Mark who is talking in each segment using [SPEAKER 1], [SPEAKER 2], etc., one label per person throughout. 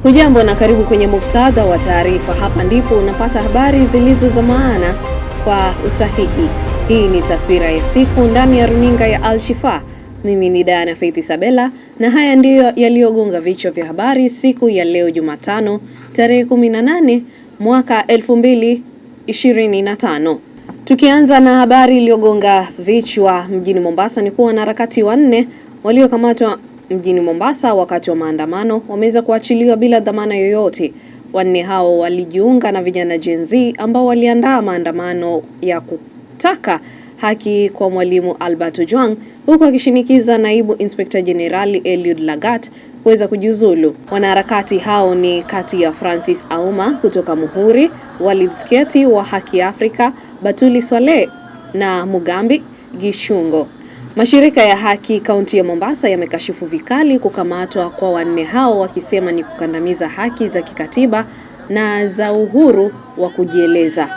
[SPEAKER 1] Hujambo na karibu kwenye muktadha wa taarifa. Hapa ndipo unapata habari zilizo za maana kwa usahihi. Hii ni taswira ya siku ndani ya runinga ya Al-Shifaa. Mimi ni Diana Faith Isabella na haya ndiyo yaliyogonga vichwa vya habari siku ya leo Jumatano tarehe 18 mwaka 2025. Tukianza na habari iliyogonga vichwa mjini Mombasa ni kuwa wanaharakati wanne waliokamatwa mjini Mombasa wakati wa maandamano wameweza kuachiliwa bila dhamana yoyote. Wanne hao walijiunga na vijana Gen Z ambao waliandaa maandamano ya kutaka haki kwa mwalimu Albert Ojwang, huku akishinikiza naibu Inspector General Eliud Lagat kuweza kujiuzulu. Wanaharakati hao ni kati ya Francis Auma kutoka Muhuri, Walid Sketi wa Haki Afrika, Batuli Swaleh na Mugambi Gishungo. Mashirika ya haki kaunti ya Mombasa yamekashifu vikali kukamatwa kwa wanne hao, wakisema ni kukandamiza haki za kikatiba na za uhuru wa kujieleza.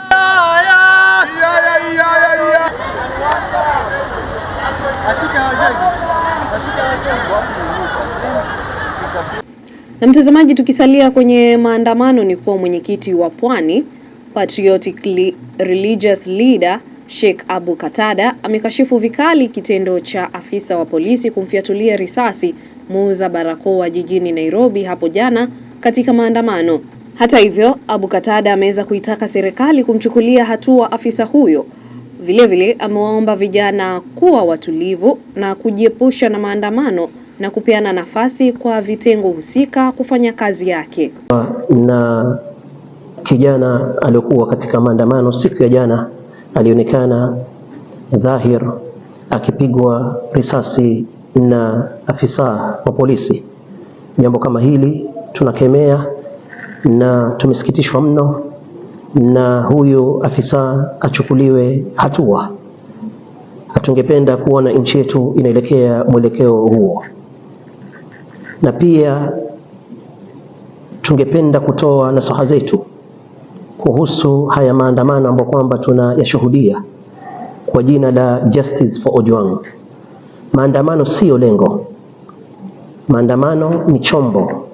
[SPEAKER 1] Na mtazamaji, tukisalia kwenye maandamano ni kuwa mwenyekiti wa Pwani Patriotic Religious Leader Sheikh Abu Katada amekashifu vikali kitendo cha afisa wa polisi kumfiatulia risasi muuza barakoa jijini Nairobi hapo jana katika maandamano. Hata hivyo, Abu Katada ameweza kuitaka serikali kumchukulia hatua afisa huyo. Vilevile amewaomba vijana kuwa watulivu na kujiepusha na maandamano na kupeana nafasi kwa vitengo husika kufanya kazi yake.
[SPEAKER 2] Na kijana aliyokuwa katika maandamano siku ya jana alionekana dhahir akipigwa risasi na afisa wa polisi. Jambo kama hili tunakemea na tumesikitishwa mno, na huyu afisa achukuliwe hatua. Hatungependa kuona nchi yetu inaelekea mwelekeo huo, na pia tungependa kutoa nasaha zetu kuhusu haya maandamano ambayo kwamba tunayashuhudia kwa jina la Justice for Ojwang. Maandamano sio lengo. Maandamano ni chombo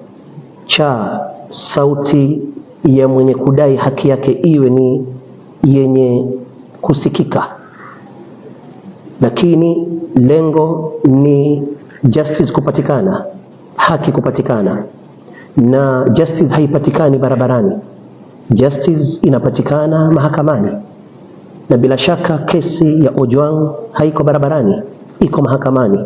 [SPEAKER 2] cha sauti ya mwenye kudai haki yake iwe ni yenye kusikika, lakini lengo ni justice kupatikana, haki kupatikana, na justice haipatikani barabarani. Justice inapatikana mahakamani, na bila shaka kesi ya Ojwang haiko barabarani, iko mahakamani.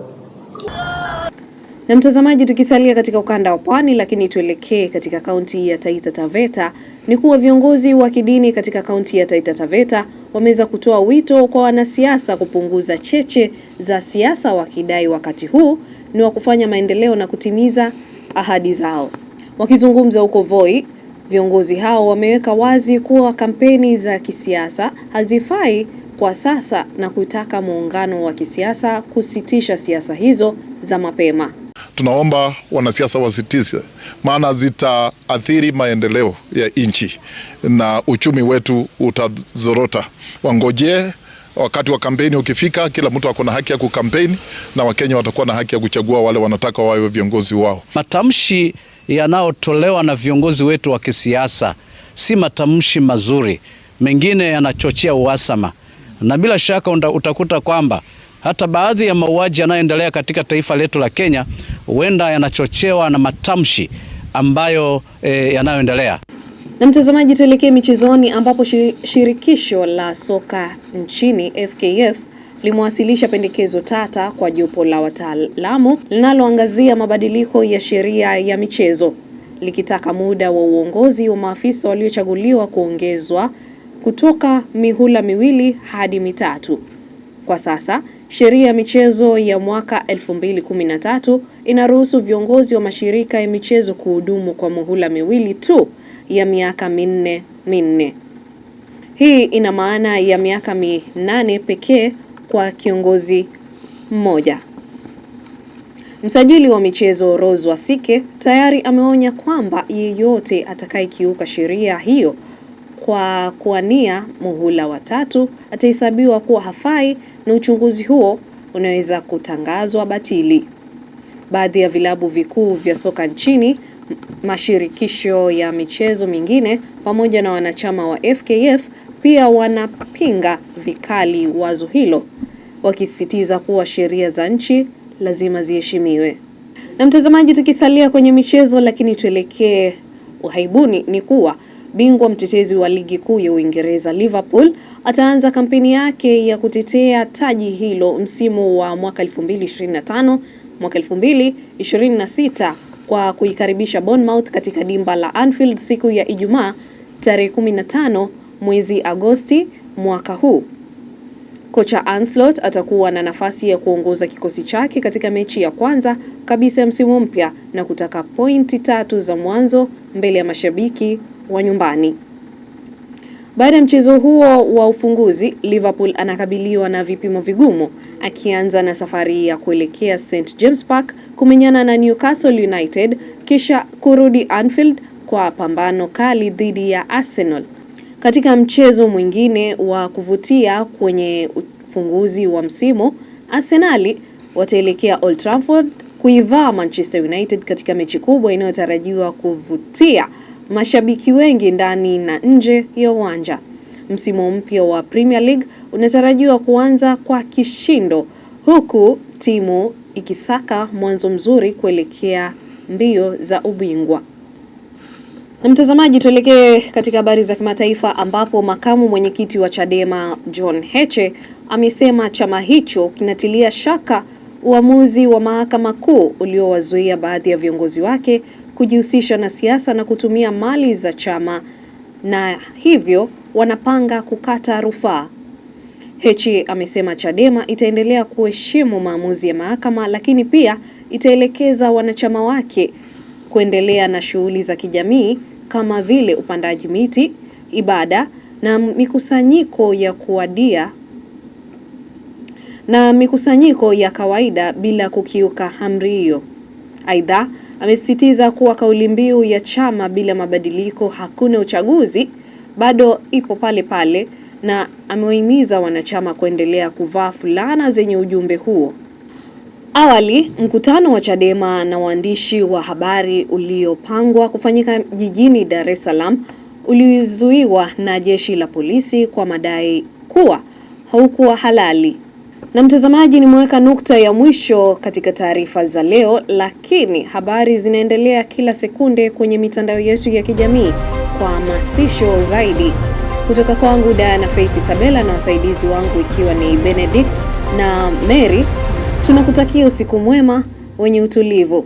[SPEAKER 1] Na mtazamaji, tukisalia katika ukanda wa Pwani lakini tuelekee katika kaunti ya Taita Taveta ni kuwa viongozi wa kidini katika kaunti ya Taita Taveta wameweza kutoa wito kwa wanasiasa kupunguza cheche za siasa, wakidai wakati huu ni wa kufanya maendeleo na kutimiza ahadi zao. Wakizungumza huko Voi, viongozi hao wameweka wazi kuwa kampeni za kisiasa hazifai kwa sasa na kutaka muungano wa kisiasa kusitisha siasa hizo za mapema.
[SPEAKER 3] Tunaomba wanasiasa wasitize, maana zitaathiri maendeleo ya nchi na uchumi wetu utazorota. Wangojee wakati wa kampeni ukifika, kila mtu ako na haki ya kukampeni na Wakenya watakuwa na haki ya kuchagua wale wanataka wawe viongozi wao.
[SPEAKER 4] Matamshi yanayotolewa na viongozi wetu wa kisiasa si matamshi mazuri, mengine yanachochea uhasama, na bila shaka utakuta kwamba hata baadhi ya mauaji yanayoendelea katika taifa letu la Kenya huenda yanachochewa na matamshi ambayo yanayoendelea.
[SPEAKER 1] Na mtazamaji, tuelekee michezoni ambapo shirikisho la soka nchini FKF limewasilisha pendekezo tata kwa jopo la wataalamu linaloangazia mabadiliko ya sheria ya michezo, likitaka muda wa uongozi wa maafisa waliochaguliwa kuongezwa kutoka mihula miwili hadi mitatu. Kwa sasa, sheria ya michezo ya mwaka 2013 inaruhusu viongozi wa mashirika ya michezo kuhudumu kwa muhula miwili tu ya miaka minne. Hii ina maana ya miaka 8 pekee kwa kiongozi mmoja. Msajili wa michezo Rose Wasike tayari ameonya kwamba yeyote atakayekiuka sheria hiyo kwa kuania muhula wa 3 atahesabiwa kuwa hafai na uchunguzi huo unaweza kutangazwa batili. Baadhi ya vilabu vikuu vya soka nchini Mashirikisho ya michezo mingine pamoja na wanachama wa FKF pia wanapinga vikali wazo hilo, wakisisitiza kuwa sheria za nchi lazima ziheshimiwe. Na mtazamaji, tukisalia kwenye michezo lakini tuelekee uhaibuni, ni kuwa bingwa mtetezi wa ligi kuu ya Uingereza Liverpool ataanza kampeni yake ya kutetea taji hilo msimu wa mwaka 2025 mwaka 2026 kwa kuikaribisha Bournemouth katika dimba la Anfield siku ya Ijumaa tarehe 15 mwezi Agosti mwaka huu. Kocha Ancelotti atakuwa na nafasi ya kuongoza kikosi chake katika mechi ya kwanza kabisa ya msimu mpya na kutaka pointi 3 za mwanzo mbele ya mashabiki wa nyumbani. Baada ya mchezo huo wa ufunguzi, Liverpool anakabiliwa na vipimo vigumu, akianza na safari ya kuelekea St James Park kumenyana na Newcastle United, kisha kurudi Anfield kwa pambano kali dhidi ya Arsenal. Katika mchezo mwingine wa kuvutia kwenye ufunguzi wa msimu, Arsenal wataelekea Old Trafford kuivaa Manchester United katika mechi kubwa inayotarajiwa kuvutia mashabiki wengi ndani na nje ya uwanja. Msimu mpya wa Premier League unatarajiwa kuanza kwa kishindo, huku timu ikisaka mwanzo mzuri kuelekea mbio za ubingwa. Na mtazamaji, tuelekee katika habari za kimataifa ambapo makamu mwenyekiti wa Chadema John Heche amesema chama hicho kinatilia shaka uamuzi wa Mahakama Kuu uliowazuia baadhi ya viongozi wake kujihusisha na siasa na kutumia mali za chama, na hivyo wanapanga kukata rufaa. Heche amesema Chadema itaendelea kuheshimu maamuzi ya mahakama, lakini pia itaelekeza wanachama wake kuendelea na shughuli za kijamii kama vile upandaji miti, ibada na mikusanyiko ya kuadia na mikusanyiko ya kawaida bila kukiuka amri hiyo. Aidha, amesisitiza kuwa kauli mbiu ya chama bila mabadiliko hakuna uchaguzi bado ipo pale pale, na amewahimiza wanachama kuendelea kuvaa fulana zenye ujumbe huo. Awali, mkutano wa Chadema na waandishi wa habari uliopangwa kufanyika jijini Dar es Salaam ulizuiwa na jeshi la polisi kwa madai kuwa haukuwa halali. Na mtazamaji, nimeweka nukta ya mwisho katika taarifa za leo, lakini habari zinaendelea kila sekunde kwenye mitandao yetu ya kijamii kwa hamasisho zaidi. Kutoka kwangu Diana Faith Isabella na wasaidizi wangu ikiwa ni Benedict na Mary, tunakutakia usiku mwema wenye utulivu.